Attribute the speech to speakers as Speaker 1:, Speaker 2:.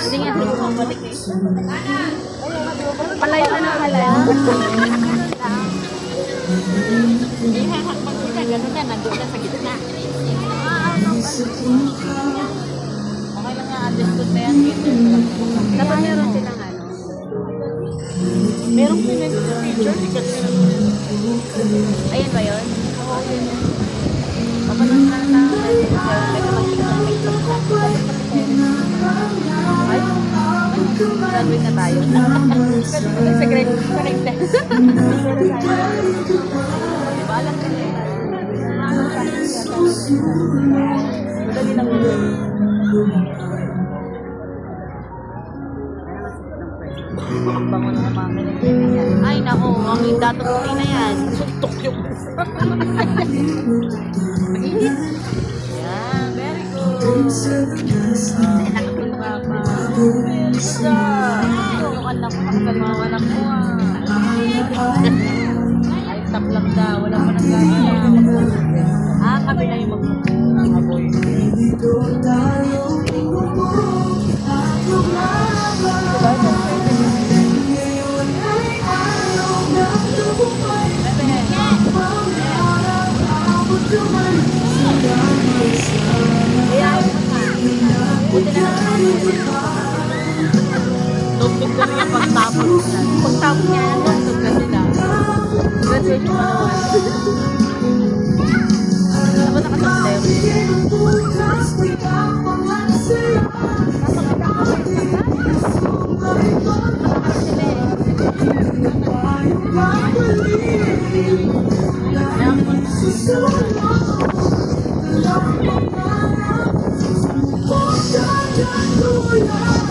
Speaker 1: Hindi nga sila bumabalik eh. Palayo na ng palayo.
Speaker 2: Hindi hahakbang kita, gano'n na, nandun na sa gitna. Okay lang nga, adjusted na yan.
Speaker 1: Dapat meron silang ano.
Speaker 2: Merong feature, di kasi
Speaker 1: Ayan ba yun?
Speaker 2: Oo, yun.
Speaker 1: Kapanood na na. May mag-tiktok na. Ay, graduate na tayo.
Speaker 2: Correct.
Speaker 1: Diba alam ka na yun? Madali lang yun. Bango na mga kailangan. Ay, naku, ang datong na yan.
Speaker 2: Suntok yung
Speaker 1: Mainit. Yan, very good. Ay, nakatulong ka pa.
Speaker 2: Elsa!
Speaker 1: Yung anak ko, nakasamawa na po
Speaker 2: Ay, tap lang daw, wala pa nang gagawin.
Speaker 1: kami na yung
Speaker 2: Aboy.
Speaker 1: Tugtog na rin pagtapos na. Pagtapos niya, tugtog na sila. Graduate mo naman. Dapat nakasabay.
Speaker 3: Oh,